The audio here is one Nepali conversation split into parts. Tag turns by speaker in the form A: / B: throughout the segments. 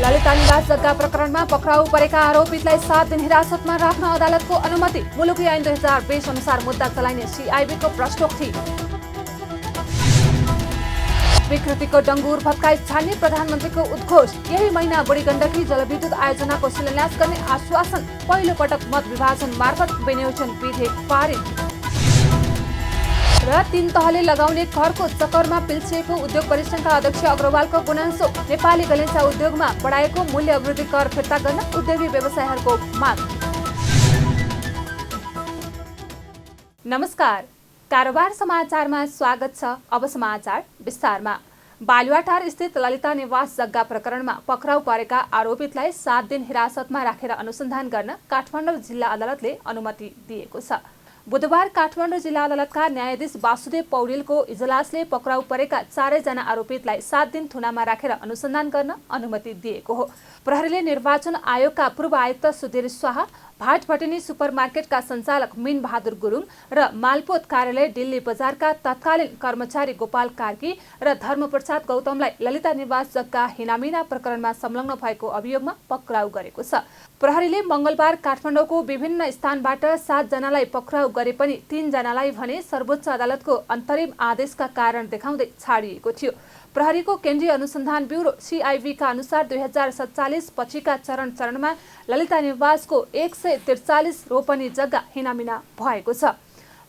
A: ललिता निवास जग्गा प्रकरणमा पक्राउ परेका आरोपितलाई 7 दिन हिरासतमा राख्न अदालतको अनुमति। मुलुकी ऐन 2020 अनुसार मुद्दा चलाइने सीआईबीको प्रश्नोक्ति। विकृतिको डङ्गुर भत्काई छाड्ने प्रधानमन्त्रीको उद्घोष। यही महिना बुढी गण्डकी जलविद्युत आयोजनाको शिलान्यास गर्ने आश्वासन। पहिलो पटक मत विभाजन मार्फत विनियोजन विधेयक पारित। र 3 तहले लगाउने करको चक्करमा पिल्सिएको उद्योग परिसंघका अध्यक्ष अग्रवालको गुनासो। नेपाली गलैँचा उद्योगमा बढाएको मूल्य वृद्धि कर फिर्ता गर्न उद्योगी व्यवसायीहरूको माग। नमस्कार, कारोबार समाचारमा स्वागत छ। अब समाचार विस्तारमा। बालुवाटार स्थित ललिता निवास जग्गा प्रकरणमा पक्राउ परेका आरोपितलाई 7 दिन हिरासतमा राखेर अनुसन्धान गर्न काठमाडौँ जिल्ला अदालतले अनुमति दिएको छ। बुधबार काठमाडौँ जिल्ला अदालतका न्यायाधीश वासुदेव पौडेलको इजलासले पक्राउ परेका 4 जना आरोपितलाई 7 दिन थुनामा राखेर अनुसन्धान गर्न अनुमति दिएको हो। प्रहरीले निर्वाचन आयोगका पूर्व आयुक्त सुधीर शाह, भाटभटेनी सुपरमार्केटका सञ्चालक मीन बहादुर गुरुङ र मालपोत कार्यालय दिल्ली बजारका तत्कालीन कर्मचारी गोपाल कार्की र धर्मप्रसाद गौतमलाई ललिता निवास जग्गा हिनामिना प्रकरणमा संलग्न भएको अभियोगमा पक्राउ गरेको छ। प्रहरीले मंगलबार काठमाडौँको विभिन्न स्थानबाट 7 जनालाई पक्राउ गरे पनि 3 जनालाई भने सर्वोच्च अदालतको अन्तरिम आदेशका कारण देखाउँदै छाडिएको थियो। प्रहरीको केन्द्रीय अनुसन्धान ब्युरो सीआईबीका अनुसार 2047 पछिका चरणमा ललिता निवासको 143 रोपनी जग्गा हिनामिना भएको छ।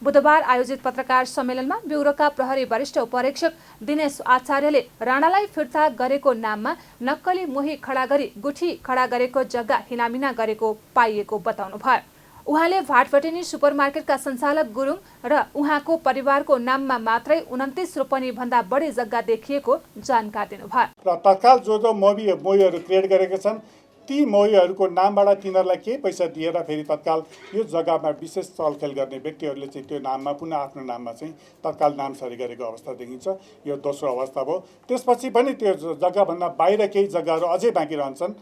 A: बुधबार आयोजित पत्रकार सम्मेलनमा ब्युरोका प्रहरी वरिष्ठ उपरीक्षक दिनेश आचार्यले राणालाई फिर्ता गरेको नाममा नक्कली मोही खडा गरी गुठी खडा गरेको जग्गा हिनामिना गरेको पाइएको बताउनुभयो। उहाँले भाटभटेनी सुपरमार्केटका सञ्चालक गुरुङ र उहाँको परिवारको नाममा मात्रै 29 रोपनी भन्दा बढी जग्गा देखिएको जानकारी दिनुभयो।
B: र तत्काल जो मोहीहरू क्रिएट गरेका छन् ती मोहीहरूको नामबाट तिनीहरूलाई केही पैसा दिएर फेरि तत्काल यो जग्गामा विशेष चलखेल गर्ने व्यक्तिहरूले चाहिँ त्यो नाममा पुनः आफ्नो नाममा चाहिँ तत्काल नामसरी गरेको अवस्था देखिन्छ। यो दोस्रो अवस्था भयो। त्यसपछि पनि त्यो जग्गाभन्दा बाहिर केही जग्गाहरू अझै बाँकी रहन्छन्।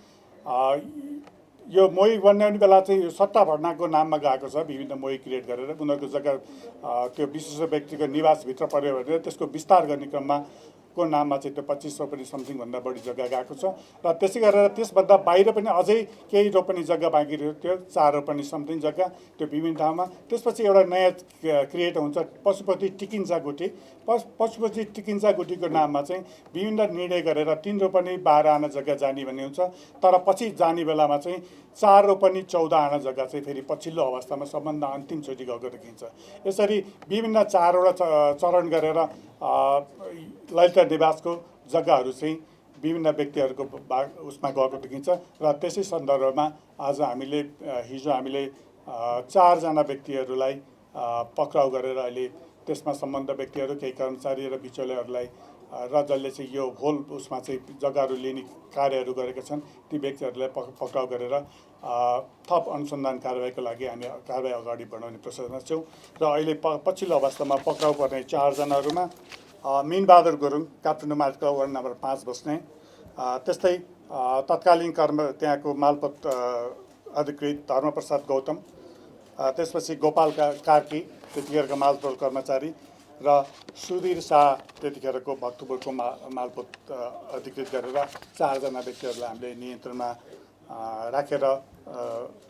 B: यो मोही बनाउने बेला चाहिँ यो सट्टा भर्नाको नाममा गएको छ। विभिन्न मोही क्रिएट गरेर उनीहरूको जग्गा त्यो विशिष्ट व्यक्तिको निवासभित्र पर्यो भने त्यसको विस्तार गर्ने क्रममा को नाममा चाहिँ त्यो 2500 पनि समथिङ भन्दा बढी जग्गा गएको छ। र त्यसै गरेर त्यसभन्दा बाहिर पनि अझै केही रोपनी जग्गा बाँकी रह्यो। त्यो 4 रोपनी समथिङ जग्गा त्यो विभिन्न ठाउँमा। त्यसपछि एउटा नयाँ क्रिएट हुन्छ पशुपति टिकिन्चा गुठी। पशुपति टिकिन्चा गुठीको नाममा चाहिँ विभिन्न निर्णय गरेर 3 रोपनी 12 आना जग्गा जाने भन्ने हुन्छ। तर पछि जाने बेलामा चाहिँ 4 रोपनी 14 आना जग्गा चाहिँ फेरि पछिल्लो अवस्थामा सबभन्दा अन्तिमचोटि गएको देखिन्छ। यसरी विभिन्न 4वटा चरण गरेर ललिता निवासको जग्गाहरू चाहिँ विभिन्न व्यक्तिहरूको उसमा गएको देखिन्छ। र त्यसै सन्दर्भमा आज हिजो हामीले 4 जना व्यक्तिहरूलाई पक्राउ गरेर अहिले त्यसमा सम्बन्ध व्यक्तिहरू केही कर्मचारी र बिचौलियाहरूलाई र जसले चाहिँ यो होल उसमा चाहिँ जग्गाहरू लिने कार्यहरू गरेका छन् ती व्यक्तिहरूलाई पक्राउ गरेर थप अनुसन्धान कारबाहीको लागि हामी कारबाही अगाडि बढाउने प्रोसेसमा छौँ। र अहिले पछिल्लो अवस्थामा पक्राउ पर्ने 4 जनाहरूमा मीन बहादुर गुरुङ काठमाडौँ महानगरपालिका वार्ड नम्बर 5 बस्ने, त्यस्तै तत्कालीन त्यहाँको मालपोत अधिकृत धर्मप्रसाद गौतम, त्यसपछि गोपाल कार्की त्यतिखेरको मालपोत कर्मचारी र सुधीर शाह त्यतिखेरको भक्तपुरको मालपोत अधिकृत गरेर 4 जना व्यक्तिहरूलाई हामीले नियन्त्रणमा राखेर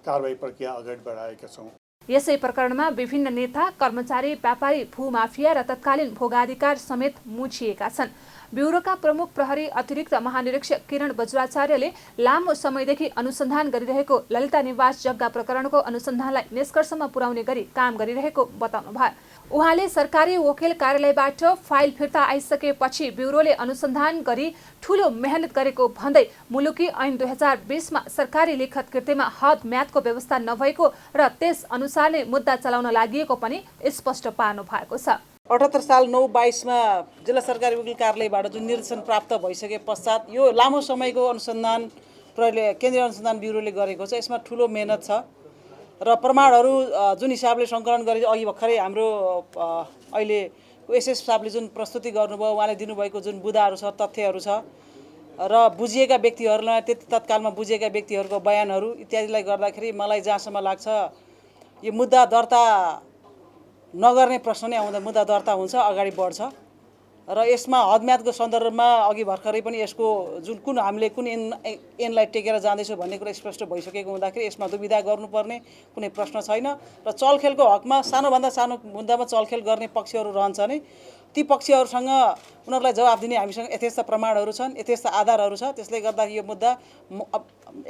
B: कारबाही प्रक्रिया अगाडि बढाएका छौँ।
A: यसै प्रकरणमा विभिन्न नेता, कर्मचारी, व्यापारी, भूमाफिया र तत्कालीन भोगाधिकार समेत मुछिएका छन्। ब्युरोका प्रमुख प्रहरी अतिरिक्त महानिरीक्षक किरण बज्राचार्यले लामो समयदेखि अनुसन्धान गरिरहेको ललिता निवास जग्गा प्रकरणको अनुसन्धानलाई निष्कर्षमा पुर्याउने गरी काम गरिरहेको बताउनुभयो। उहाँले सरकारी वकिल कार्यालयबाट फाइल फिर्ता आइसकेपछि ब्युरोले अनुसन्धान गरी ठूलो मेहनत गरेको भन्दै मुलुकी ऐन 2020 मा सरकारी लिखत कृतिमा हद म्यादको व्यवस्था नभएको र त्यस अनुसार नै मुद्दा चलाउन लागि पनि स्पष्ट पार्नु भएको छ।
C: 78 साल 9/22 मा जिल्ला सरकारी वकिल कार्यालयबाट जुन निर्देशन प्राप्त भइसके पश्चात यो लामो समयको अनुसन्धान प्रहरीले केन्द्रीय अनुसन्धान ब्युरोले गरेको छ। यसमा ठूलो मेहनत छ र प्रमाणहरू जुन हिसाबले सङ्कलन गरे अघि भर्खरै हाम्रो अहिले एसएस साहबले जुन प्रस्तुति गर्नुभयो, उहाँले दिनुभएको जुन बुदाहरू छ, तथ्यहरू छ र बुझिएका व्यक्तिहरूलाई तत्कालमा बुझिएका व्यक्तिहरूको बयानहरू इत्यादिलाई गर्दाखेरि मलाई जहाँसम्म लाग्छ यो मुद्दा दर्ता नगर्ने प्रश्न नै आउँदा मुद्दा दर्ता हुन्छ, अगाडि बढ्छ र यसमा हदम्यादको सन्दर्भमा अघि भर्खरै पनि यसको कुन हामीले कुन ऐनलाई टेकेर जाँदैछौँ भन्ने कुरा स्पष्ट भइसकेको हुँदाखेरि यसमा दुविधा गर्नुपर्ने कुनै प्रश्न छैन र चलखेलको हकमा सानोभन्दा सानो मुद्दामा चलखेल गर्ने पक्षहरू रहन्छ नै ती पक्षहरूसँग उनीहरूलाई जवाफ दिने हामीसँग यथेष्ट प्रमाणहरू छन्, यथेष्ट आधारहरू छ। त्यसले गर्दा यो मुद्दा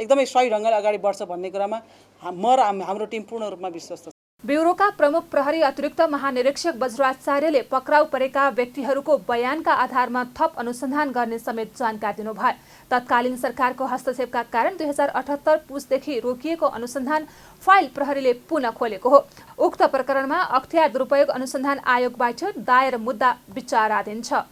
C: एकदमै सही ढङ्गले अगाडि बढ्छ भन्ने कुरामा म र हाम्रो टिम पूर्ण रूपमा विश्वस्त छ।
A: ब्युरोका प्रमुख प्रहरी अतिरिक्त महानिरीक्षक वज्राचार्यले पक्राउ परेका व्यक्तिहरूको बयानका आधारमा थप अनुसन्धान गर्ने समेत जानकारी दिनुभयो। तत्कालीन सरकारको हस्तक्षेपका कारण 2078 पुसदेखि रोकिएको अनुसन्धान फाइल प्रहरीले पुनः खोलेको हो। उक्त प्रकरणमा अख्तियार दुरुपयोग अनुसन्धान आयोगबाट दायर मुद्दा विचाराधीन छ।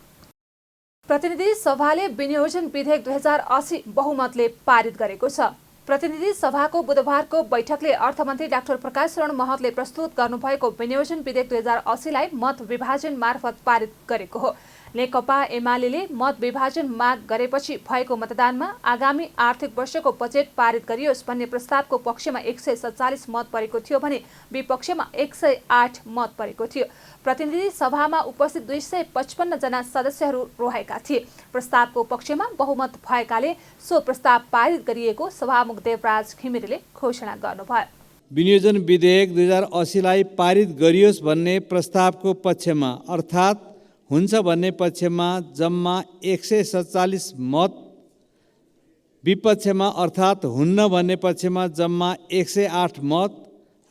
A: प्रतिनिधि सभाले विनियोजन विधेयक 2080 बहुमतले पारित गरेको छ। प्रतिनिधि सभाको बुधबारको बैठकले अर्थमन्त्री डाक्टर प्रकाश शरण महतले प्रस्तुत गर्नुभएको विनियोजन विधेयक 2080लाई मत विभाजन मार्फत पारित गरेको हो। नेकपा एमाले मत विभाजन माग गरेपछि भएको मतदानमा आगामी आर्थिक वर्षको बजेट पारित गरियोस् भन्ने प्रस्तावको पक्षमा 147 मत परेको थियो भने विपक्षमा 108 मत परेको थियो। प्रतिनिधि सभामा उपस्थित 255 जना सदस्यहरू रहेका थिए। प्रस्तावको पक्षमा बहुमत भएकाले सो प्रस्ताव पारित गरिएको सभामुख देवराज घिमिरेले घोषणा गर्नुभयो।
D: विनियोजन विधेयक 2080लाई पारित गरियोस् भन्ने प्रस्तावको पक्षमा अर्थात् हुन्छ भन्ने पक्षमा जम्मा 147 मत, विपक्षमा अर्थात् हुन्न भन्ने पक्षमा जम्मा 108 मत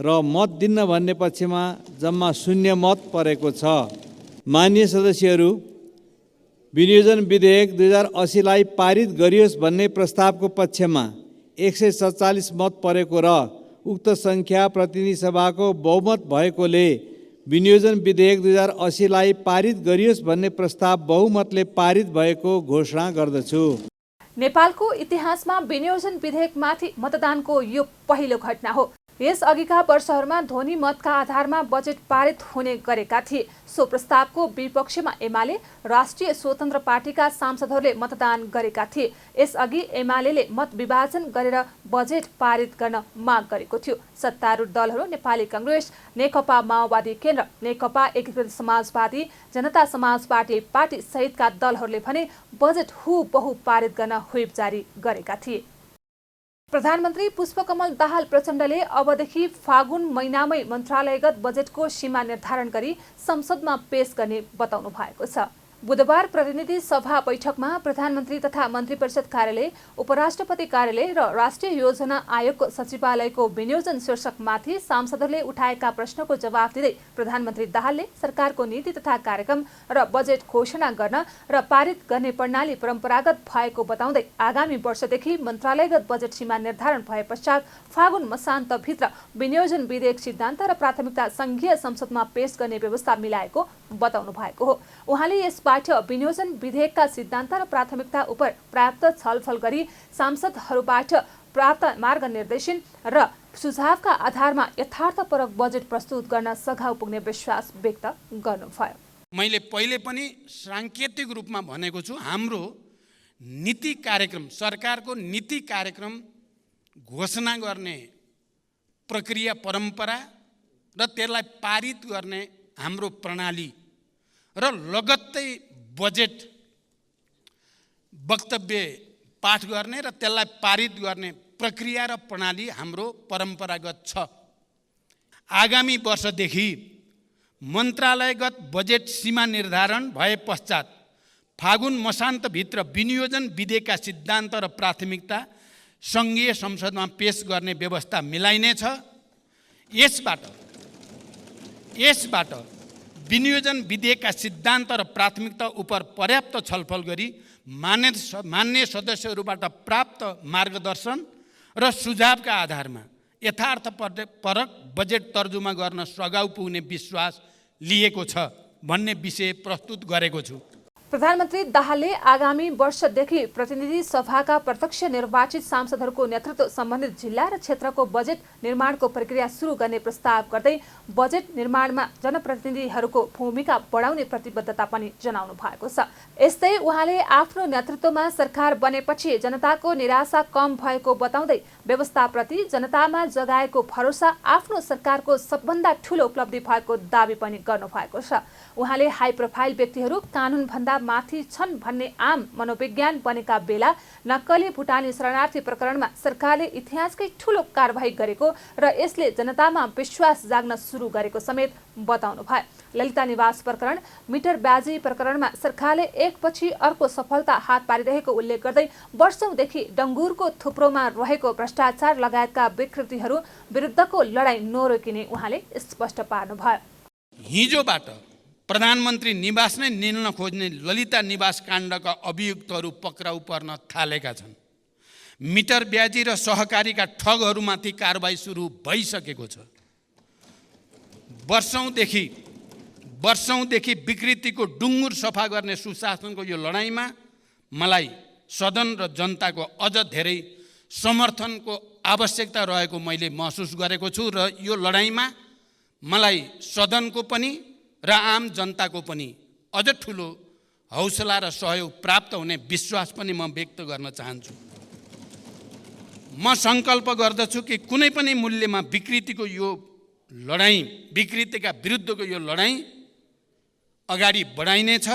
D: र मत दिन्न भन्ने पक्षमा जम्मा 0 मत परेको छ। माननीय सदस्यहरू, विनियोजन विधेयक 2080लाई पारित गरियोस् भन्ने प्रस्तावको पक्षमा 147 मत परेको र उक्त सङ्ख्या प्रतिनिधि सभाको बहुमत भएकोले विनियोजन विधेयक 2080लाई पारित गरियोस् भन्ने प्रस्ताव बहुमतले पारित भएको घोषणा गर्दछु।
A: नेपालको इतिहासमा विनियोजन विधेयकमाथि मतदानको यो पहिलो घटना हो। यस अघिका वर्षहरूमा ध्वनि मतका आधारमा बजेट पारित हुने गरेका थिए। सो प्रस्तावको विपक्षमा एमाले राष्ट्रिय स्वतन्त्र पार्टीका सांसदहरूले मतदान गरेका थिए। यसअघि एमाले मत विभाजन गरेर बजेट पारित गर्न माग गरेको थियो। सत्तारूढ दलहरू नेपाली कांग्रेस, नेकपा माओवादी केन्द्र, नेकपा एकीकृत समाजवादी, जनता समाज पार्टी सहितका दलहरूले भने बजेट हुबहु पारित गर्न व्हिप जारी गरेका थिए। प्रधानमन्त्री पुष्पकमल दाहाल प्रचण्डले अबदेखि फागुन महिनामै मन्त्रालयगत बजेटको सीमा निर्धारण गरी संसदमा पेश गर्ने बताउनु भएको छ। बुधबार प्रतिनिधि सभा बैठकमा प्रधानमन्त्री तथा मन्त्री परिषद कार्यालय, उपराष्ट्रपति कार्यालय र राष्ट्रिय योजना आयोगको सचिवालयको विनियोजन शीर्षकमाथि सांसदहरूले उठाएका प्रश्नको जवाफ दिँदै प्रधानमन्त्री दाहालले सरकारको नीति तथा कार्यक्रम र बजेट घोषणा गर्न र पारित गर्ने प्रणाली परम्परागत भएको बताउँदै आगामी वर्षदेखि मन्त्रालयगत बजेट सीमा निर्धारण भए पश्चात फागुन मसान्तभित्र विनियोजन विधेयक सिद्धान्त र प्राथमिकता संघीय संसदमा पेश गर्ने व्यवस्था मिलाएको बताउनु भएको हो। उहाँले यसबाट विनियोजन विधेयकका सिद्धान्त र प्राथमिकता उप पर्याप्त छलफल गरी सांसदहरूबाट प्राप्त मार्गनिर्देशन र सुझावका आधारमा यथार्थपरक बजेट प्रस्तुत गर्न सघाउ पुग्ने विश्वास व्यक्त गर्नुभयो।
E: मैले पहिले पनि सांकेतिक रूपमा भनेको छु, हाम्रो नीति कार्यक्रम, सरकारको नीति कार्यक्रम घोषणा गर्ने प्रक्रिया परम्परा र त्यसलाई पारित गर्ने हाम्रो प्रणाली र लगत्तै बजेट वक्तव्य पाठ गर्ने र त्यसलाई पारित गर्ने प्रक्रिया र प्रणाली हाम्रो परम्परागत छ। आगामी वर्षदेखि मन्त्रालयगत बजेट सीमा निर्धारण भए पश्चात फागुन मसान्तभित्र विनियोजन विधेयकका सिद्धान्त र प्राथमिकता सङ्घीय संसदमा पेश गर्ने व्यवस्था मिलाइनेछ। यसबाट विनियोजन विधेयकका सिद्धान्त र प्राथमिकता उप पर्याप्त छलफल गरी मान्य सदस्यहरूबाट प्राप्त मार्गदर्शन र सुझावका आधारमा यथार्थपरक बजेट तर्जुमा गर्न सघाउ पुग्ने विश्वास लिएको छ भन्ने विषय प्रस्तुत गरेको छु।
A: प्रधानमन्त्री दाहालले आगामी वर्षदेखि प्रतिनिधि सभाका प्रत्यक्ष निर्वाचित सांसदहरूको नेतृत्व सम्बन्धित जिल्ला र क्षेत्रको बजेट निर्माणको प्रक्रिया सुरु गर्ने प्रस्ताव गर्दै बजेट निर्माणमा जनप्रतिनिधिहरूको भूमिका बढाउने प्रतिबद्धता पनि जनाउनु भएको छ। यस्तै उहाँले आफ्नो नेतृत्वमा सरकार बनेपछि जनताको निराशा कम भएको बताउँदै व्यवस्थाप्रति जनतामा जगाएको भरोसा आफ्नो सरकारको सबभन्दा ठूलो उपलब्धि भएको दावी पनि गर्नुभएको छ। उहाँले हाई प्रोफाइल व्यक्तिहरू कानुनभन्दा माथि छन् भन्ने आम मनोविज्ञान बनेका बेला नक्कली भुटानी शरणार्थी प्रकरणमा सरकारले इतिहासकै ठूलो कारबाही गरेको र यसले जनतामा विश्वास जाग्न सुरु गरेको समेत बताउनु भयो। ललिता निवास प्रकरण, मिटर ब्याजी प्रकरणमा सरकारले एकपछि अर्को सफलता हात पारिरहेको उल्लेख गर्दै वर्षौंदेखि डङ्गुरको थुप्रोमा रहेको भ्रष्टाचार लगायतका विकृतिहरू विरुद्धको लडाईँ नरोकिने उहाँले स्पष्ट पार्नुभयो।
E: हिजोबाट प्रधानमन्त्री निवास नै निल्न खोज्ने ललिता निवास काण्डका अभियुक्तहरू पक्राउ पर्न थालेका छन्। मिटर ब्याजी र सहकारीका ठगहरूमाथि कारबाही सुरु भइसकेको छ। वर्षौंदेखि विकृतिको डुङ्गुर सफा गर्ने सुशासनको यो लडाईँमा मलाई सदन र जनताको अझ धेरै समर्थनको आवश्यकता रहेको मैले महसुस गरेको छु र यो लडाईँमा मलाई सदनको पनि र आम जनताको पनि अझ ठुलो हौसला र सहयोग प्राप्त हुने विश्वास पनि म व्यक्त गर्न चाहन्छु। म सङ्कल्प गर्दछु कि कुनै पनि मूल्यमा विकृतिको यो लडाईँ, विकृतिका विरुद्धको यो लडाईँ अगाडि बढाइनेछ।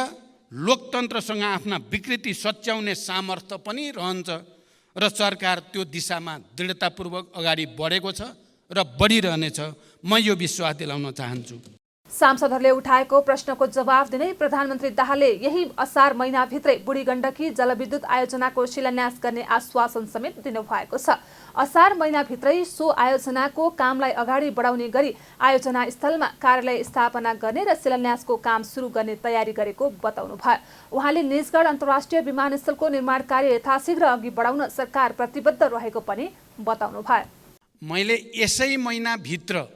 E: लोकतन्त्रसँग आफ्ना विकृति सच्याउने सामर्थ्य पनि रहन्छ र सरकार त्यो दिशामा दृढतापूर्वक अगाडि बढेको छ र बढिरहनेछ। म यो विश्वास दिलाउन चाहन्छु।
A: सांसदहरूले उठाएको प्रश्नको जवाफ दिँदै प्रधानमन्त्री दाहालले यही असार महिनाभित्रै बुढी गण्डकी जलविद्युत आयोजनाको शिलान्यास गर्ने आश्वासन समेत दिनुभएको छ। असार महिनाभित्रै सो आयोजनाको कामलाई अगाडि बढाउने गरी आयोजना स्थलमा कार्यालय स्थापना गर्ने र शिलान्यासको काम सुरु गर्ने तयारी गरेको बताउनुभयो। उहाँले निजगढ अन्तर्राष्ट्रिय विमानस्थलको निर्माण कार्य यथाशीघ्र अघि बढाउन सरकार प्रतिबद्ध रहेको पनि बताउनुभयो।
E: मैले यसै महिनाभित्र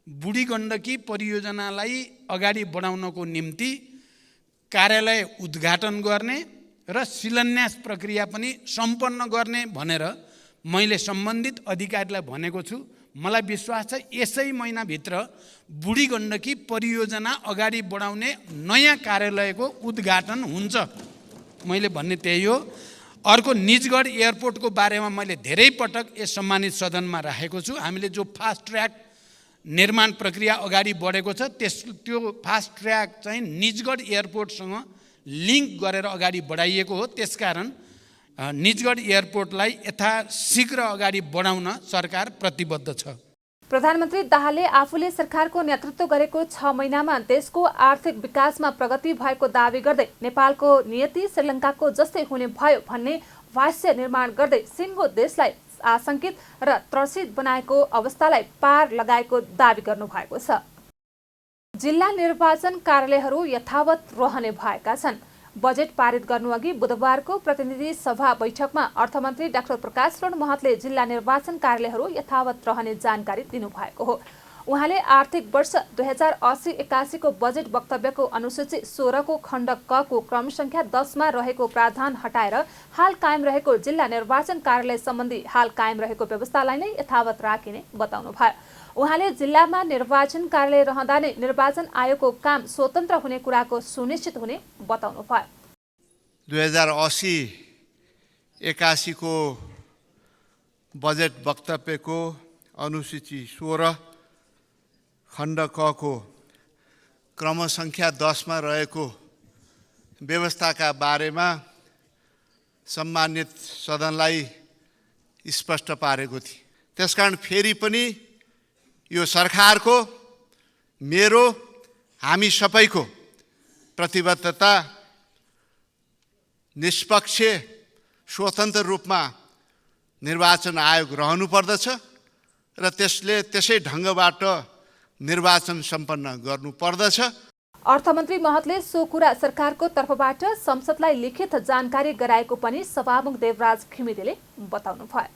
E: बुढी गण्डकी परियोजनालाई अगाडि बढाउनको निम्ति कार्यालय उद्घाटन गर्ने र शिलान्यास प्रक्रिया पनि सम्पन्न गर्ने भनेर मैले सम्बन्धित अधिकारीलाई भनेको छु। मलाई विश्वास छ यसै महिनाभित्र बुढी गण्डकी परियोजना अगाडि बढाउने नयाँ कार्यालयको उद्घाटन हुन्छ। मैले भन्ने त्यही हो। अर्को, निजगढ एयरपोर्टको बारेमा मैले धेरै पटक यस सम्मानित सदनमा राखेको छु। हामीले जो फास्ट ट्र्याक निर्माण प्रक्रिया अगाडि बढेको छ त्यो फास्ट ट्र्याक चाहिँ निजगढ एयरपोर्टसँग लिङ्क गरेर अगाडि बढाइएको हो। त्यसकारण निजगढ एयरपोर्टलाई यथाशीघ्र अगाडि बढाउन सरकार प्रतिबद्ध छ।
A: प्रधानमन्त्री दाहालले आफूले सरकारको नेतृत्व गरेको 6 महिनामा देशको आर्थिक विकासमा प्रगति भएको दावी गर्दै नेपालको नियति श्रीलङ्काको जस्तै हुने भयो भन्ने भाष्य निर्माण गर्दै सिङ्गो देशलाई आशंकित र त्रसित बनाएको अवस्थालाई पार लगाएको दावी गर्नुभएको छ। जिल्ला निर्वाचन कार्यालयहरू यथावत रहने भएका छन्। बजेट पारित गर्नुअघि बुधबारको प्रतिनिधि सभा बैठकमा अर्थमन्त्री डाक्टर प्रकाशरण महतले जिल्ला निर्वाचन कार्यालयहरू यथावत रहने जानकारी दिनुभएको हो। उहाँले आर्थिक वर्ष 2080-81 को बजेट वक्तव्यको अनुसूची 16 को खण्ड क को क्रम संख्या 10 मा रहेको प्रावधान हटाएर हाल कायम रहेको जिल्ला निर्वाचन कार्यालय सम्बन्धी हाल कायम रहेको व्यवस्थालाई नै यथावत राखिने बताउनुभयो। उहाँले जिल्लामा निर्वाचन कार्यालय रहँदा नै निर्वाचन आयोगको काम स्वतन्त्र हुने कुराको सुनिश्चित हुने बताउनुभयो।
F: 2080-81 को बजेट वक्तव्यको अनुसूची 16 खण्ड क को क्रम संख्या 10 मा रहेको व्यवस्थाका बारेमा सम्मानित सदनलाई स्पष्ट पारेको थिए। त्यसकारण फेरि पनि यो सरकारको, मेरो, हामी सबैको प्रतिबद्धता निष्पक्ष स्वतन्त्र रूपमा निर्वाचन आयोग रहनुपर्दछ र त्यसले त्यसै ढङ्गबाट निर्वाचन सम्पन्न गर्नुपर्दछ।
A: अर्थमन्त्री महतले सो कुरा सरकारको तर्फबाट संसदलाई लिखित जानकारी गराएको पनि सभामुख देवराज घिमिरेले बताउनुभयो।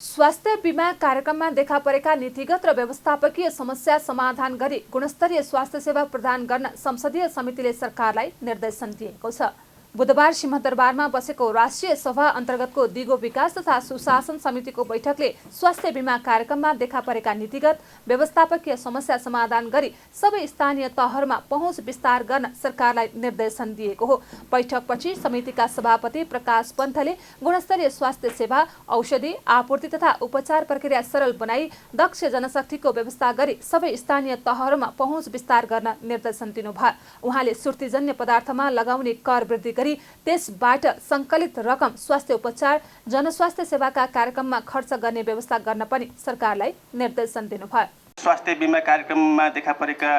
A: स्वास्थ्य बीमा कार्यक्रममा देखा परेका नीतिगत र व्यवस्थापकीय समस्या समाधान गरी गुणस्तरीय स्वास्थ्य सेवा प्रदान गर्न संसदीय समितिले सरकारलाई निर्देशन दिएको छ। बुधबार सिंहदरबारमा बसेको राष्ट्रिय सभा अन्तर्गतको दिगो विकास तथा सुशासन समितिको बैठकले स्वास्थ्य बीमा कार्यक्रममा देखा परेका नीतिगत व्यवस्थापकीय समस्या समाधान गरी सबै स्थानीय तहहरूमा पहुँच विस्तार गर्न सरकारलाई निर्देशन दिएको हो। बैठकपछि समितिका सभापति प्रकाश पन्थले गुणस्तरीय स्वास्थ्य सेवा, औषधि आपूर्ति तथा उपचार प्रक्रिया सरल बनाई दक्ष जनशक्तिको व्यवस्था गरी सबै स्थानीय तहहरूमा पहुँच विस्तार गर्न निर्देशन दिनुभयो। उहाँले सुर्तीजन्य पदार्थमा लगाउने कर वृद्धि गरी त्यसबाट सङ्कलित रकम स्वास्थ्य उपचार, जनस्वास्थ्य सेवाका कार्यक्रममा खर्च गर्ने व्यवस्था गर्न पनि सरकारलाई निर्देशन दिनुभयो।
G: स्वास्थ्य बीमा कार्यक्रममा देखा परेका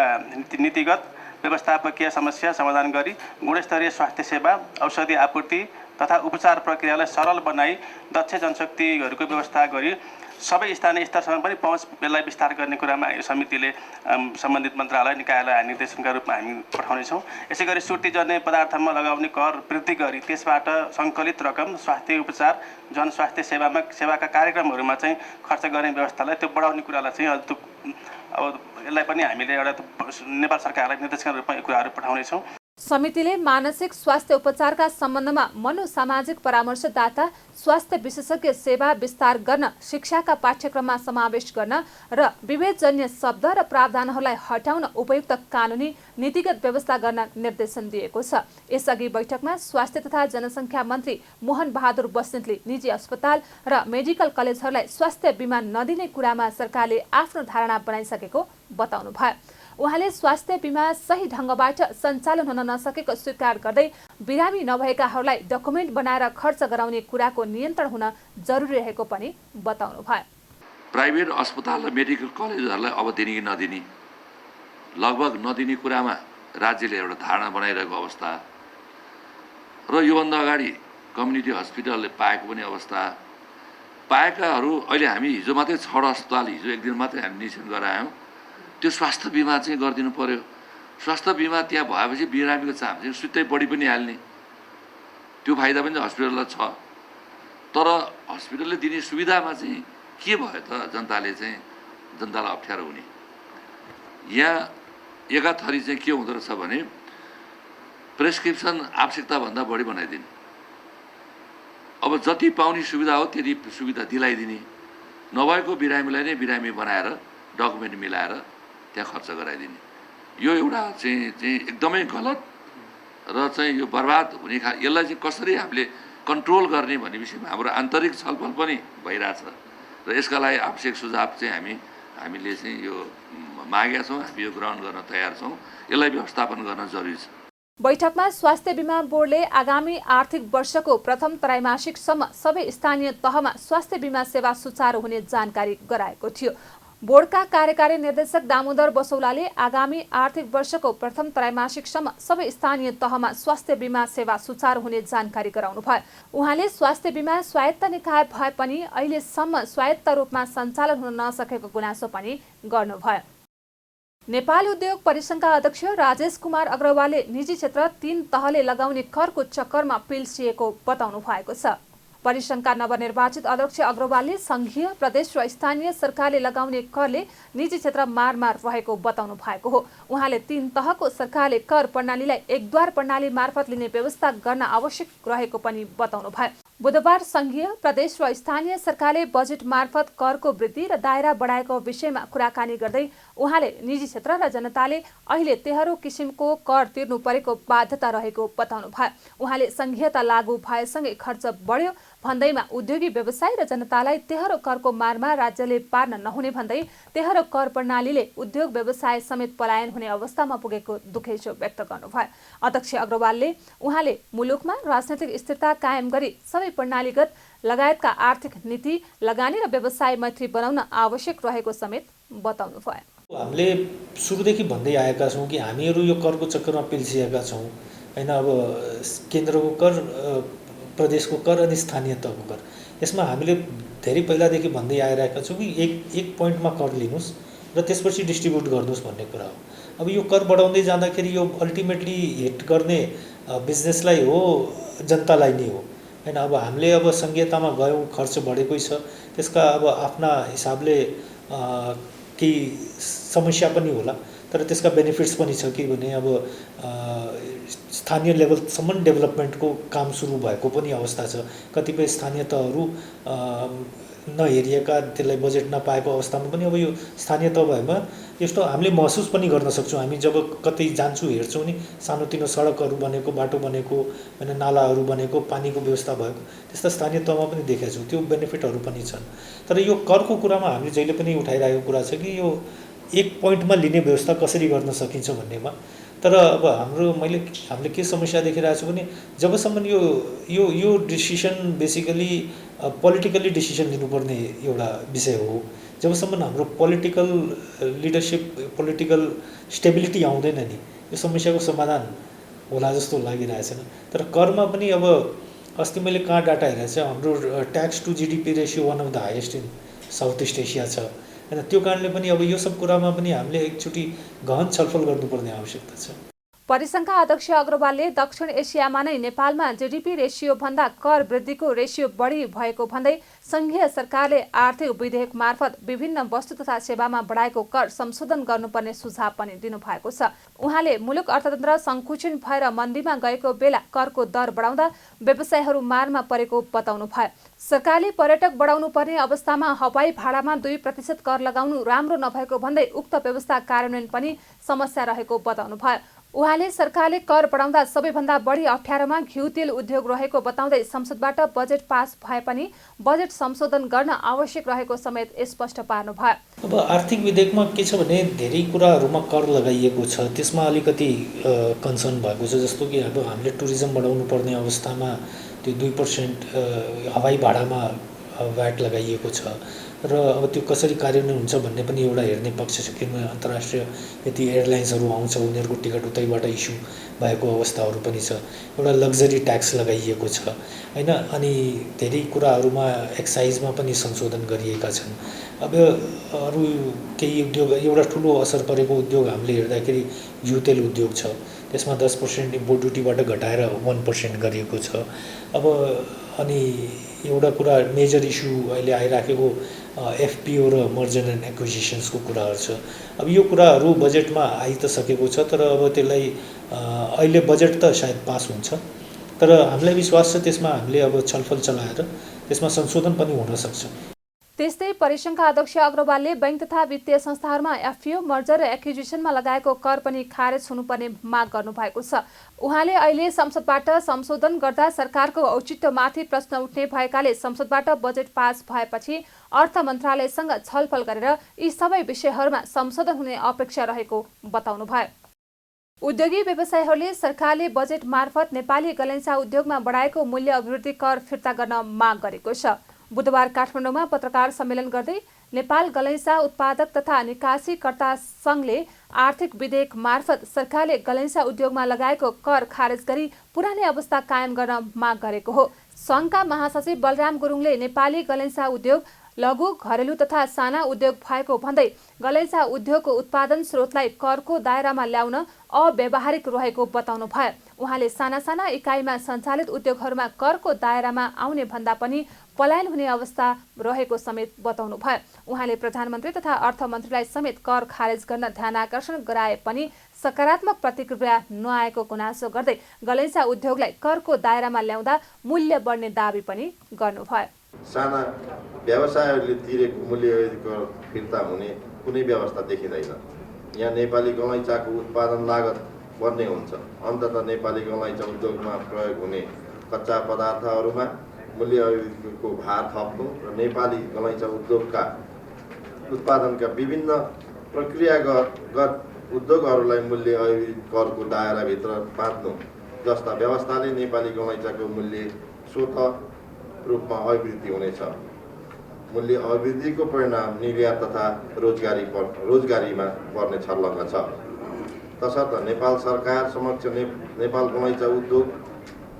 G: नीतिगत व्यवस्थापकीय समस्या समाधान गरी गुणस्तरीय स्वास्थ्य सेवा, औषधि आपूर्ति तथा उपचार प्रक्रियालाई सरल बनाई दक्ष जनशक्तिहरूको व्यवस्था गरी सबै स्थानीय स्तरसम्म पनि पहुँचलाई विस्तार गर्ने कुरामा यो समितिले सम्बन्धित मन्त्रालय निकायलाई निर्देशनका रूपमा हामी पठाउनेछौँ। यसै गरी सुर्तीजन्य पदार्थमा लगाउने कर वृद्धि गरी त्यसबाट सङ्कलित रकम स्वास्थ्य उपचार, जनस्वास्थ्य सेवाका कार्यक्रमहरूमा चाहिँ खर्च गर्ने व्यवस्थालाई त्यो बढाउने कुरालाई चाहिँ अब यसलाई पनि हामीले एउटा नेपाल सरकारलाई निर्देशनका रूपमा यो कुराहरू पठाउनेछौँ।
A: समितिले मानसिक स्वास्थ्य उपचारका सम्बन्धमा मनोसामाजिक परामर्शदाता, स्वास्थ्य विशेषज्ञ सेवा विस्तार गर्न, शिक्षाका पाठ्यक्रममा समावेश गर्न र विभेदजन्य शब्द र प्रावधानहरूलाई हटाउन उपयुक्त कानुनी नीतिगत व्यवस्था गर्न निर्देशन दिएको छ। यसअघि बैठकमा स्वास्थ्य तथा जनसङ्ख्या मन्त्री मोहन बहादुर बस्नेतले निजी अस्पताल र मेडिकल कलेजहरूलाई स्वास्थ्य बीमा नदिने कुरामा सरकारले आफ्नो धारणा बनाइसकेको बताउनुभयो। उहाँले स्वास्थ्य बीमा सही ढङ्गबाट सञ्चालन हुन नसकेको स्वीकार गर्दै बिरामी नभएकाहरूलाई डकुमेन्ट बनाएर खर्च गराउने कुराको नियन्त्रण हुन जरुरी रहेको पनि बताउनुभयो।
H: प्राइभेट अस्पताल र मेडिकल कलेजहरूलाई अब दिने कि नदिने, लगभग नदिने कुरामा राज्यले एउटा धारणा बनाइरहेको अवस्था र योभन्दा अगाडि कम्युनिटी हस्पिटलले पाएको पनि अवस्था, पाएकाहरू अहिले हामी हिजो मात्रै 6 अस्पताल, हिजो एक दिन मात्रै हामी निरीक्षण गरायौँ, त्यो स्वास्थ्य बिमा चाहिँ गरिदिनु पर्यो। स्वास्थ्य बिमा त्यहाँ भएपछि बिरामीको चाम चाहिँ सुत्तै बढी पनि हाल्ने, त्यो फाइदा पनि हस्पिटललाई छ। तर हस्पिटलले दिने सुविधामा चाहिँ के भयो त जनतालाई अप्ठ्यारो हुने। यहाँ एकाथरी चाहिँ के हुँदो रहेछ भने प्रेस्क्रिप्सन आवश्यकताभन्दा बढी बनाइदिने, अब जति पाउने सुविधा हो त्यति सुविधा दिलाइदिने, नभएको बिरामीलाई नै बिरामी बनाएर डकुमेन्ट मिलाएर त्यहाँ खर्च गराइदिने। यो एउटा चाहिँ एकदमै गलत र चाहिँ यो बर्बाद हुने यसलाई चाहिँ कसरी हामीले कन्ट्रोल गर्ने भन्ने विषयमा हाम्रो आन्तरिक छलफल पनि भइरहेछ र यसका लागि आवश्यक सुझाव चाहिँ हामीले चाहिँ यो मागेका छौँ। हामी यो ग्रहण गर्न तयार छौँ। यसलाई व्यवस्थापन गर्न जरुरी छ।
A: बैठकमा स्वास्थ्य बीमा बोर्डले आगामी आर्थिक वर्षको प्रथम त्रैमासिकसम्म सबै स्थानीय तहमा स्वास्थ्य बीमा सेवा सुचारू हुने जानकारी गराएको थियो। बोर्डका कार्यकारी निर्देशक दामोदर बसौलाले आगामी आर्थिक वर्षको प्रथम त्रैमासिकसम्म सबै स्थानीय तहमा स्वास्थ्य बीमा सेवा सुचारू हुने जानकारी गराउनुभयो। उहाँले स्वास्थ्य बीमा स्वायत्त निकाय भए पनि अहिलेसम्म स्वायत्त रूपमा सञ्चालन हुन नसकेको गुनासो पनि गर्नुभयो। नेपाल उद्योग परिसङ्घका अध्यक्ष राजेश कुमार अग्रवालले निजी क्षेत्र 3 तहले लगाउने करको चक्करमा पिल्सिएको बताउनु भएको छ। परिसङ्घका नवनिर्वाचित अध्यक्ष अग्रवालले संघीय, प्रदेश र स्थानीय सरकारले लगाउने करले निजी क्षेत्र मारमार रहेको बताउनु भएको हो। उहाँले 3 तहको सरकारले कर प्रणालीलाई एकद्वार प्रणाली मार्फत लिने व्यवस्था गर्न आवश्यक रहेको पनि बताउनु भयो। बुधबार संघीय, प्रदेश र स्थानीय सरकारले बजेट मार्फत करको वृद्धि र दायरा बढाएको विषयमा कुराकानी गर्दै उहाँले निजी क्षेत्र र जनताले अहिले तेह्रौं किसिमको कर तिर्नु परेको बाध्यता रहेको बताउनु भयो। उहाँले संघीयता लागू भएसँगै खर्च बढ्यो भन्दैमा उद्योगी व्यवसाय र जनतालाई तेह्रो करको मारमा राज्यले पार्न नहुने भन्दै तेह्रो कर प्रणालीले उद्योग व्यवसाय समेत पलायन हुने अवस्थामा पुगेको दुखेसो व्यक्त गर्नुभयो। अध्यक्ष अग्रवालले उहाँले मुलुकमा राजनैतिक स्थिरता कायम गरी सबै प्रणालीगत लगायतका आर्थिक नीति, लगानी र व्यवसाय मैत्री बनाउन आवश्यक रहेको समेत बताउनु भयो।
I: हामीले सुरुदेखि भन्दै आएका छौँ कि हामीहरू यो करको चक्करमा पिल्सिएका छौँ हैन। अब केन्द्रको कर, प्रदेशको कर अनि स्थानीय तहको कर, यसमा हामीले धेरै पहिलादेखि भन्दै आइरहेका छौँ कि एक पोइन्टमा कर लिनुहोस् र त्यसपछि डिस्ट्रिब्युट गर्नुहोस् भन्ने कुरा हो। अब यो कर बढाउँदै जाँदाखेरि यो अल्टिमेटली हिट गर्ने बिजनेसलाई हो, जनतालाई नै हो हैन। अब हामीले अब संघीयतामा गयौँ, खर्च बढेकै छ, त्यसका अब आफ्ना हिसाबले केही समस्या पनि होला। तर त्यसका बेनिफिट्स पनि छ कि भने अब स्थानीय लेभलसम्म डेभलपमेन्टको काम सुरु भएको पनि अवस्था छ। कतिपय स्थानीय तहहरू नहेरिएका, त्यसलाई बजेट नपाएको अवस्थामा पनि अब यो स्थानीय तह भएमा यस्तो हामीले महसुस पनि गर्न सक्छौँ। हामी जब कतै जान्छौँ हेर्छौँ नि, सानोतिनो सडकहरू बनेको, बाटो बनेको, होइन, नालाहरू बनेको, पानीको व्यवस्था भएको, त्यस्ता स्थानीय तहमा पनि देखेका छौँ। त्यो बेनिफिटहरू पनि छन्। तर यो करको कुरामा हामीले जहिले पनि उठाइरहेको कुरा छ कि यो एक पोइन्टमा लिने व्यवस्था कसरी गर्न सकिन्छ भन्नेमा। तर अब हामीले के समस्या देखिरहेको छु भने जबसम्म यो डिसिसन बेसिकली पोलिटिकली डिसिसन लिनुपर्ने एउटा विषय हो, जबसम्म हाम्रो पोलिटिकल लिडरसिप, पोलिटिकल स्टेबिलिटी आउँदैन नि, यो समस्याको समाधान होला जस्तो लागिरहेको छैन। तर करमा पनि अब अस्ति मैले कहाँ डाटा हेरेको छ, हाम्रो tax to GDP ratio one of the highest in south east Asia छ, होइन। त्यो कारणले पनि अब यो सब कुरामा पनि हामीले एकचोटि गहन छलफल गर्नुपर्ने आवश्यकता छ।
A: परिसङ्घका अध्यक्ष अग्रवालले दक्षिण एसियामा नै नेपालमा जीडीपी रेसियो भन्दा कर वृद्धिको रेसियो बढी भएको भन्दै संघीय सरकारले आर्थिक विधेयक मार्फत विभिन्न वस्तु तथा सेवामा बढाएको कर संशोधन गर्नुपर्ने सुझाव पनि दिनुभएको छ। उहाँले मुलुक अर्थतन्त्र संकुचन भएर मन्दीमा गएको बेला करको दर बढाउँदा व्यवसायहरू मारमा परेको बताउनुभयो। सरकारले पर्यटक बढाउनु पर्ने अवस्थामा हवाई भाडामा 2% कर लगाउनु राम्रो नभएको भन्दै उक्त व्यवस्था कार्यान्वयन पनि समस्या रहेको बताउनुभयो। उहाँले सरकारले कर बढाउँदा सबैभन्दा बढी अप्ठ्यारोमा घिउ तेल उद्योग रहेको बताउँदै संसदबाट बजेट पास भए पनि बजेट संशोधन गर्न आवश्यक रहेको समेत स्पष्ट पार्नुभयो।
I: अब आर्थिक विधेयकमा के छ भने धेरै कुराहरूमा कर लगाइएको छ, त्यसमा अलिकति कन्सर्न भएको छ। जस्तो कि अब हामीले टुरिज्म बढाउनु पर्ने अवस्थामा त्यो 2% हवाई भाडामा भ्याट लगाइएको छ र अब त्यो कसरी कार्यान्वयन हुन्छ भन्ने पनि एउटा हेर्ने पक्ष छ। किनभने अन्तर्राष्ट्रिय यति एयरलाइन्सहरू आउँछ, उनीहरूको टिकट उतैबाट इस्यु भएको अवस्थाहरू पनि छ। एउटा लग्जरी ट्याक्स लगाइएको छ, होइन। अनि धेरै कुराहरूमा एक्साइजमा पनि संशोधन गरिएका छन्। अब अरू केही उद्योग, एउटा ठुलो असर परेको उद्योग हामीले हेर्दाखेरि घिउ तेल उद्योग छ, त्यसमा 10% इम्पोर्ट ड्युटीबाट घटाएर 1% गरिएको छ। अब अनि एउटा कुरा मेजर इस्यु अहिले आइराखेको एफपिओ र मर्जर एन्ड एक्विजिसन्सको कुराहरू छ। अब यो कुराहरू बजेटमा आइ त सकेको छ, तर अब त्यसलाई अहिले बजेट त सायद पास हुन्छ, तर हामीलाई विश्वास छ त्यसमा हामीले अब छलफल चलाएर त्यसमा संशोधन पनि हुन सक्छ।
A: त्यस्तै परिसङ्घका अध्यक्ष अग्रवालले बैंक तथा वित्तीय संस्थाहरूमा एफपिओ, मर्जर र एक्विजिसनमा लगाएको कर पनि खारेज हुनुपर्ने माग गर्नुभएको छ। उहाँले अहिले संसदबाट संशोधन गर्दा सरकारको औचित्यमाथि प्रश्न उठ्ने भएकाले संसदबाट बजेट पास भएपछि अर्थ मन्त्रालयसँग छलफल गरेर यी सबै विषयहरूमा संशोधन हुने अपेक्षा रहेको बताउनुभयो। उद्योगी व्यवसायीहरूले सरकारले बजेट मार्फत नेपाली गलैँचा उद्योगमा बढाएको मूल्य अभिवृद्धि कर फिर्ता गर्न माग गरेको छ। बुधबार काठमाडौँमा पत्रकार सम्मेलन गर्दै नेपाल गलैँचा उत्पादक तथा निकासीकर्ता सङ्घले आर्थिक विधेयक मार्फत सरकारले गलैँचा उद्योगमा लगाएको कर खारेज गरी पुरानै अवस्था कायम गर्न माग गरेको हो। सङ्घका महासचिव बलराम गुरुङले नेपाली गलैँचा उद्योग लघु, घरेलु तथा साना उद्योग भएको भन्दै गलैँचा उद्योगको उत्पादन स्रोतलाई करको दायरामा ल्याउन अव्यावहारिक रहेको बताउनुभयो। उहाँले साना साना इकाइमा सञ्चालित उद्योगहरूमा करको दायरामा आउने भन्दा पनि पलायन हुने अवस्था रहेको समेत बताउनुभयो। उहाँले प्रधानमन्त्री तथा अर्थमन्त्रीलाई समेत कर खारेज गर्न ध्यानाकर्षण गराए पनि सकारात्मक प्रतिक्रिया नआएको गुनासो गर्दै गलैँचा उद्योगलाई करको दायरामा ल्याउँदा मूल्य बढ्ने दाबी पनि गर्नुभयो।
J: साना व्यवसायहरूले तिरेको मूल्य कर फिर्ता हुने कुनै व्यवस्था देखिँदैन। यहाँ नेपाली गलैँचाको उत्पादन लागत बढ्ने हुन्छ। अन्ततः नेपाली गलैँचा उद्योगमा प्रयोग हुने कच्चा पदार्थहरूमा मूल्य अभिवृद्धिको भार थप्नु र नेपाली गलैँचा उद्योगका उत्पादनका विभिन्न प्रक्रियागत उद्योगहरूलाई मूल्य अभिवृद्धि करको दायराभित्र बाँध्नु जस्ता व्यवस्थाले नेपाली गलैँचाको मूल्य स्वतः रूपमा अभिवृद्धि हुनेछ। मूल्य अभिवृद्धिको परिणाम निर्यात तथा रोजगारीमा पर्ने छर्लङ्ग छ। तसर्थ नेपाल सरकार समक्ष नेपाल गलैँचा उद्योग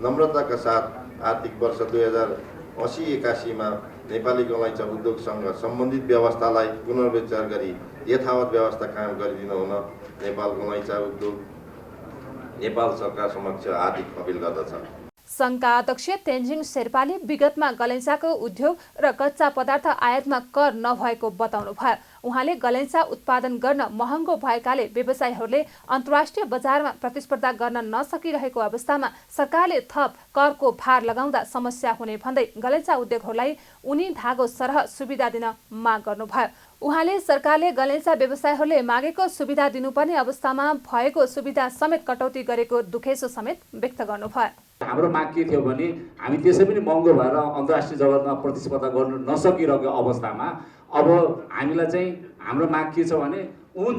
J: नम्रताका साथ आर्थिक वर्ष 2080-81 नेपाली गलैँचा उद्योगसँग सम्बन्धित व्यवस्थालाई पुनर्विचार गरी यथावत व्यवस्था कायम गरिदिन हुन नेपाल गलैँचा उद्योग नेपाल सरकार समक्ष हार्दिक अपिल गर्दछ।
A: सङ्घका अध्यक्ष तेन्जिङ शेर्पाले विगतमा गलैँचाको उद्योग र कच्चा पदार्थ आयातमा कर नभएको बताउनुभयो। उहाँले गलैँचा उत्पादन गर्न महँगो भएकाले व्यवसायीहरूले अन्तर्राष्ट्रिय बजारमा प्रतिस्पर्धा गर्न नसकिरहेको अवस्थामा सरकारले थप करको भार लगाउँदा समस्या हुने भन्दै गलैँचा उद्योगहरूलाई ऊनी धागो सरह सुविधा दिन माग गर्नुभयो। उहाँले सरकारले गलैँचा व्यवसायीहरूले मागेको सुविधा दिनुपर्ने अवस्थामा भएको सुविधा समेत कटौती गरेको दुखेसो समेत व्यक्त गर्नुभयो।
K: हाम्रो माग के थियो भने हामी त्यसै पनि महँगो भएर अन्तर्राष्ट्रिय जगतमा प्रतिस्पर्धा गर्न नसकिरहेको अवस्थामा अब हामीलाई चाहिँ हाम्रो माग के छ भने ऊन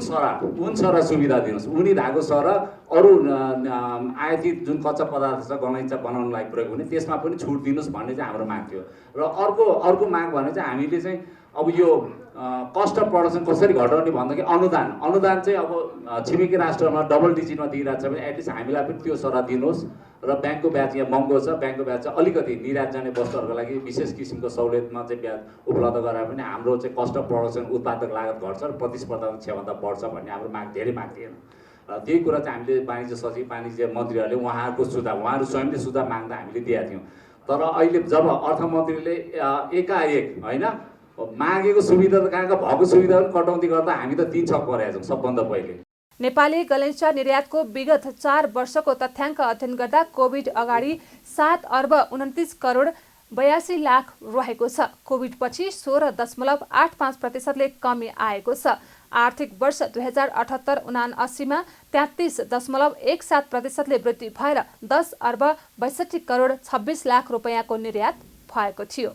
K: सरह सुविधा दिनुहोस्। ऊनी धागो सरह अरू आयातित जुन कच्चा पदार्थ छ गलैँचा बनाउन लागि प्रयोग हुने त्यसमा पनि छुट दिनुहोस् भन्ने चाहिँ हाम्रो माग थियो। र अर्को माग भने चाहिँ हामीले चाहिँ अब यो कस्ट अफ प्रडक्सन कसरी घटाउने भन्दाखेरि अनुदान चाहिँ अब छिमेकी राष्ट्रमा डबल डिजिटमा दिइरहेको छ भने एटलिस्ट हामीलाई पनि त्यो सरह दिनुहोस्। र ब्याङ्कको ब्याज यहाँ महँगो छ, ब्याङ्कको ब्याज चाहिँ अलिकति निर्यात जाने वस्तुहरूको लागि विशेष किसिमको सहुलियतमा चाहिँ ब्याज उपलब्ध गराए पनि हाम्रो चाहिँ कस्ट अफ प्रडक्सन उत्पादक लागत घट्छ र प्रतिस्पर्धात्मक क्षमता बढ्छ भन्ने हाम्रो धेरै माग थिएन। र त्यही कुरा चाहिँ हामीले वाणिज्य सचिव वाणिज्य मन्त्रीहरूले उहाँहरू स्वयंले सुझाव माग्दा हामीले दिएका थियौँ। तर अहिले जब अर्थमन्त्रीले एकाएक होइन मागेको सुविधा त कहाँको भएको सुविधा पनि कटौती गर्दा हामी त 3 छक परेका छौँ। सबभन्दा पहिले
A: नेपालले गलैँचा निर्यातको विगत 4 वर्षको तथ्याङ्क अध्ययन गर्दा कोभिड अगाडि 7 अर्ब 29 करोड 82 लाख रहेको छ। कोभिड पछि 16.85%ले कमी आएको छ। आर्थिक वर्ष 2078-79 मा 33.17% वृद्धि भएर 10 अर्ब 62 करोड 26 लाख रुपैयाँको निर्यात भएको थियो।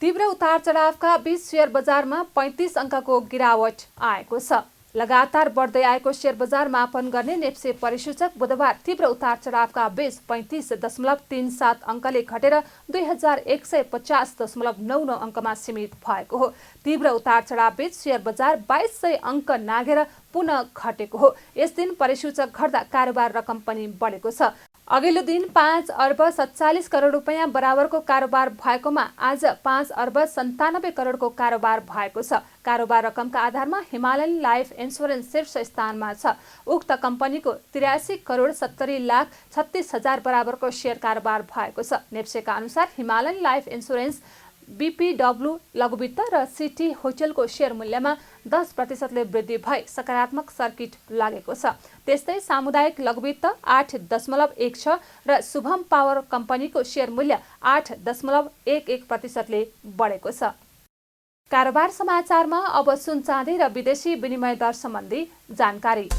A: तीव्र उतार चढावका बीच शेयर बजारमा 35 अङ्कको गिरावट आएको छ। लगातार बढ्दै आएको शेयर बजार मापन गर्ने नेप्से परिसूचक बुधबार तीव्र उतार चढावका बीच 35.37 अङ्कले घटेर 2150.99 अङ्कमा सीमित भएको हो। तीव्र उतार चढाव बीच शेयर बजार 2200 अङ्क नागेर पुनः घटेको हो। यस दिन परिसूचक घट्दा कारोबार रकम पनि बढेको छ। अघिल्लो दिन 5 अर्ब 47 करोड रुपैयाँ बराबरको कारोबार भएकोमा आज 5 अर्ब 97 करोडको कारोबार भएको छ। कारोबार रकमका आधारमा हिमालयन लाइफ इन्स्योरेन्स शीर्ष स्थानमा छ। उक्त कम्पनीको 83 करोड 70 लाख 36 हजार बराबरको शेयर कारोबार भएको छ। नेप्सेका अनुसार हिमालयन लाइफ इन्स्योरेन्स, बीपीडब्ल्यू लघुवित्त र सिटी होटलको शेयर मूल्यमा 10%ले वृद्धि भई सकारात्मक सर्किट लागेको छ। त्यस्तै सामुदायिक लघुवित्त 8.16 र शुभम पावर कम्पनीको शेयर मूल्य 8.11%ले बढेको छ। कारोबार समाचारमा अब सुन चाँदी र विदेशी विनिमय दर सम्बन्धी जानकारी।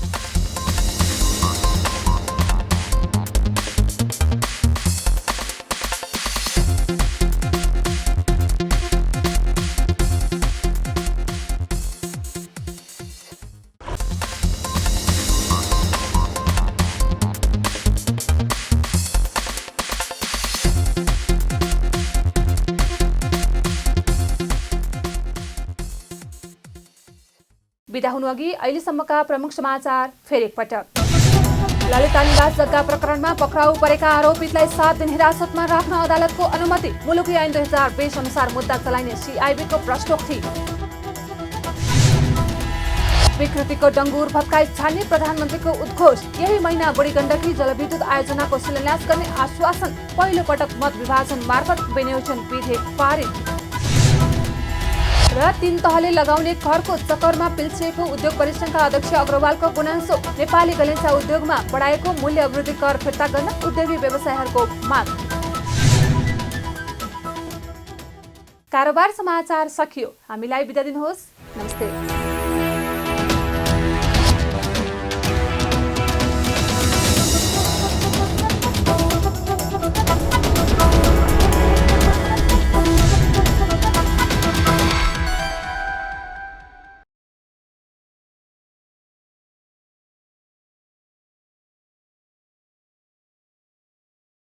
A: बिदा हुनुअघि अहिलेसम्मका प्रमुख समाचार फेरि एकपटक। ललिता निवास जग्गा प्रकरणमा पक्राउ परेका आरोपितलाई 7 दिन हिरासतमा राख्न अदालतको अनुमति। मुलुकी ऐन 2020 अनुसार मुद्दा चलाइने सीआईबीको प्रश्नोक्ति। विकृतिको डङ्गुर भत्काई छाड्ने प्रधानमन्त्रीको उद्घोष। यही महिना बुढी गण्डकी जलविद्युत आयोजनाको शिलान्यास गर्ने आश्वासन। पहिलो पटक मत विभाजन मार्फत विनियोजन विधेयक पारित। र 3 तहले लगाउने करको चक्करमा पिल्सिएको उद्योग परिसंघका अध्यक्ष अग्रवालको गुनासो। नेपाली गलैँचा उद्योगमा बढाएको मूल्य वृद्धि कर फिर्ता गर्न उद्योगी व्यवसायीहरूको माग। कारोबार समाचार सकियो। हामीलाई बिदा दिनुहोस्। नमस्ते।